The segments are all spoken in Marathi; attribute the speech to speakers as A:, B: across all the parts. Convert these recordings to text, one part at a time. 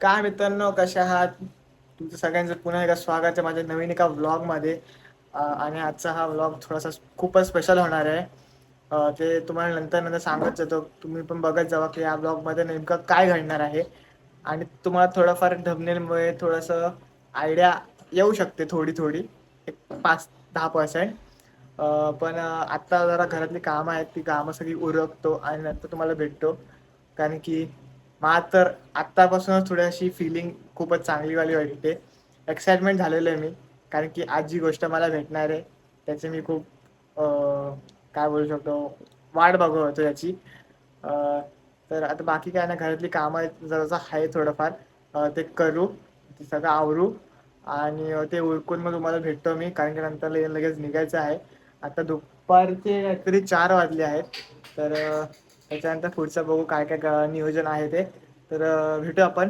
A: काय मित्रांनो, कशा आहात? तुमचं सगळ्यांचं पुन्हा एकदा स्वागत आहे माझ्या नवीन एका व्लॉगमध्ये. आणि आजचा हा व्लॉग थोडासा खूपच स्पेशल होणार आहे. ते तुम्हाला नंतर नंतर सांगत जातो. तुम्ही पण बघत जावा की या व्लॉगमध्ये नेमकं काय घडणार आहे. आणि तुम्हाला थोडंफार थंबनेलमुळे थोडंसं आयडिया येऊ शकते, थोडी थोडी, एक 5-10%. पण आत्ता जरा घरातली कामं आहेत, ती कामं सगळी उरकतो आणि नंतर तुम्हाला भेटतो. कारण की मला तर आत्तापासूनच थोडी अशी फिलिंग खूपच चांगलीवाली वाटते. एक्साइटमेंट झालेलं आहे मी, कारण की आज जी गोष्ट मला भेटणार आहे त्याची मी खूप काय बोलू शकतो, वाट बघत होतो याची. तर आता बाकी काय ना, घरातली कामं आहेत जरासं आहे थोडंफार, ते करू, ते सगळं आवरू आणि ते उरकून मग तुम्हाला भेटतो मी, कारण की नंतर लगेच निघायचं आहे. आता दुपारचे ॲक्च्युली 4 वाजले आहेत. तर त्याच्यानंतर पुढचं बघू काय काय नियोजन आहे ते. तर भेटू आपण.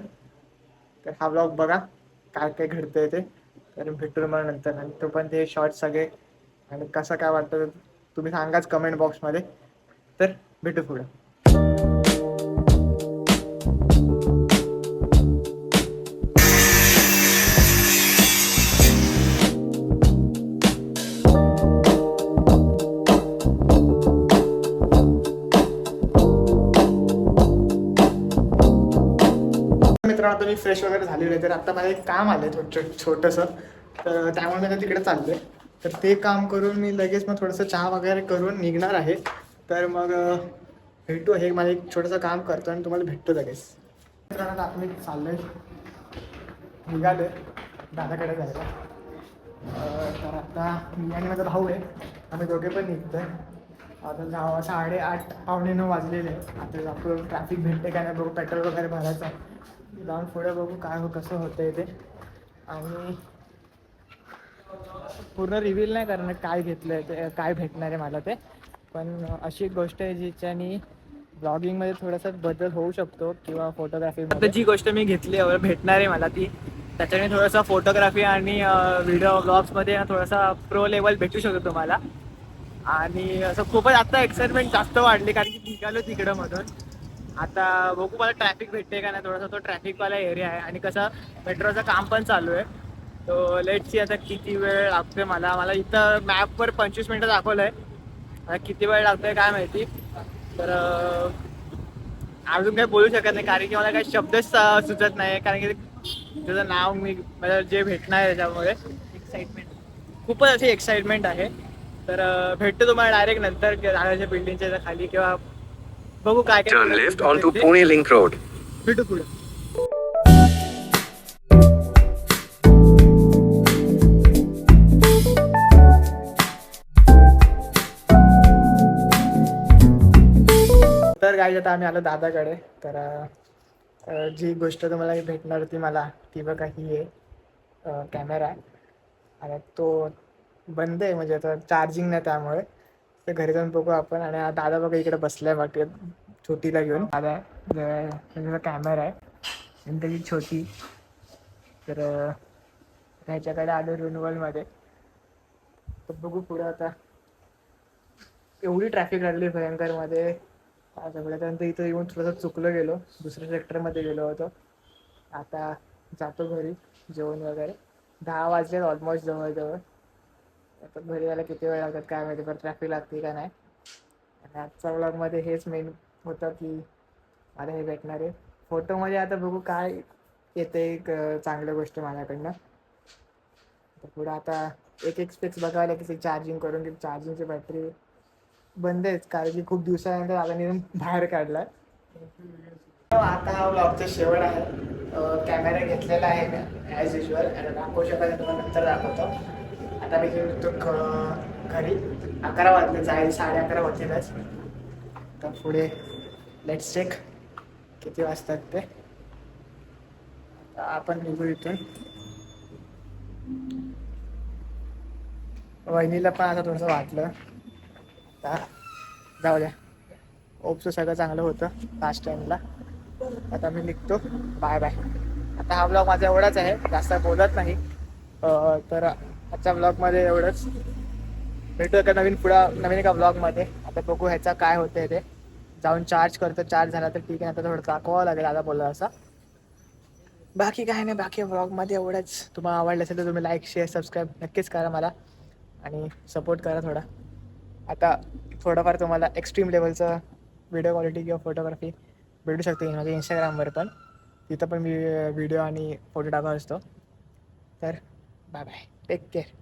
A: तर हा ब्लॉग बघा, काय काय घडतंय ते. तर भेटू मला नंतर. आणि तो पण ते शॉर्ट सगळे, आणि कसं काय वाटतं तुम्ही सांगाच कमेंट बॉक्समध्ये. तर भेटू पुढं. मित्रांनो, आता मी फ्रेश वगैरे झालेलं आहे. तर आता मला एक काम आलं आहे छोटंसं. तर त्यामुळे मी आता तिकडे चाललो आहे. तर ते काम करून मी लगेच मग थोडंसं चहा वगैरे करून निघणार आहे. तर मग भेटू. हे मला एक छोटंसं काम करतो आणि तुम्हाला भेटतो लगेच. मित्रांनो, आता मी चाललो आहे, निघालो आहे दादाकडे जायला. तर आता मी आणि माझा भाऊ आहे, आम्ही दोघे पण निघतो आहे. आता 8:30-8:45 वाजलेले आहे. आता आपलं ट्रॅफिक भेटते काय नाही बघू, पेट्रोल वगैरे भरायचं आहे. जाऊन पुढे बघू काय कसं होतं आहे ते. आणि पूर्ण रिव्हील नाही करणार काय घेतलं आहे ते, काय भेटणार आहे मला ते. पण अशी एक गोष्ट आहे जिच्याने ब्लॉगिंगमध्ये थोडासा बदल होऊ शकतो, किंवा फोटोग्राफीमध्ये. जी गोष्ट मी घेतली भेटणार आहे मला ती, त्याच्याने थोडासा फोटोग्राफी आणि व्हिडिओ ब्लॉग्समध्ये थोडासा प्रो लेवल भेटू शकतो तुम्हाला. आणि असं खूपच आता एक्साइटमेंट जास्त वाढली, कारण की निघालो तिकडं मधून. आता बघू मला ट्रॅफिक भेटते का नाही. थोडासा तो ट्रॅफिकवाला एरिया आहे आणि कसं मेट्रोचं काम पण चालू आहे. तो लेट सी आता किती वेळ लागतोय मला इथं मॅपवर 25 मिनटं दाखवलं आहे. आता किती वेळ लागतोय काय माहिती. तर अजून काही बोलू शकत नाही, कारण की मला काही शब्दच सुचत नाही. कारण की त्याचं नाव मला जे भेटणार आहे त्याच्यामुळे एक्साइटमेंट, खूपच अशी एक्साइटमेंट आहे. तर भेटतो तुम्हाला डायरेक्ट नंतर राजाच्या बिल्डिंगच्या खाली, किंवा बघू काय काय
B: Turn left onto Pune Link Road.
A: भेटू पुढे. तर काय, आता आम्ही आलो दादाकडे. तर जी गोष्ट तुम्हाला भेटणार होती मला, ती बघा ही आहे कॅमेरा. आणि तो बंद आहे, म्हणजे आता चार्जिंग नाही त्यामुळे. तर घरी जाऊन बघू आपण. आणि दादा बघा इकडे बसलाय बाकी छोटीला घेऊन. दादा त्याचा कॅमेरा आहे आणि त्याची छोटी. तर ह्याच्याकडे आलो रिन्युअलमध्ये. तर बघू पुढे आता. एवढी ट्रॅफिक लागली भयंकरमध्ये सगळं. त्यानंतर इथं येऊन थोडंसं चुकलं गेलो, दुसऱ्या सेक्टरमध्ये गेलो होतो. आता जातो घरी, जेवण वगैरे. 10 वाजले ऑलमोस्ट जवळजवळ. आता घरी यायला किती वेळ लागतात काय माहिती, पण ट्रॅफिक लागते का नाही. आणि आजच्या व्लॉगमध्ये हेच मेन होतं की मला हे भेटणार आहे. फोटोमध्ये आता बघू काय येते, एक चांगली गोष्ट माझ्याकडनं. तर पुढं आता एक स्पेक्स बघायला की चार्जिंग करून, की चार्जिंगची बॅटरी बंद आहेच, कारण की खूप दिवसानंतर दादाने बाहेर काढलाय. आता व्लॉगचा शेवट आहे. कॅमेरा घेतलेला आहे मी ॲज युजल, आणि दाखवू शकत तुम्हाला नंतर दाखवतो. आता मी गेलो घरी. 11 वाजले, जाईल 11:30 वाजलेलच. तर पुढे लेट्स चेक किती वाजतात ते. आता आपण निघू इथून. वहिनीला पण आता थोडंसं वाटलं. आता जाऊ द्या, ओपचं सगळं चांगलं होतं लास्ट टाईमला. आता मी निघतो, बाय बाय. आता हा ब्लॉग माझा एवढाच आहे, जास्त बोलत नाही. तर आजच्या ब्लॉगमध्ये एवढंच. भेटू एका नवीन एका ब्लॉगमध्ये. आता बघू ह्याचा काय होतंय ते. जाऊन चार्ज करतो, चार्ज झाला तर ठीक आहे, आता थोडं दाखवावं लागेल दादा बोलला असा. बाकी काय नाही, बाकी व्लॉगमध्ये एवढंच. तुम्हाला आवडलं असेल तर तुम्ही लाईक शेअर सबस्क्राईब नक्कीच करा मला आणि सपोर्ट करा थोडा. आता थोडंफार तुम्हाला एक्स्ट्रीम लेवलचं व्हिडिओ क्वालिटी किंवा फोटोग्राफी भेटू शकते माझ्या इंस्टाग्रामवर पण. तिथं पण मी व्हिडिओ आणि फोटो टाकत असतो. तर बाय बाय, टेक केअर.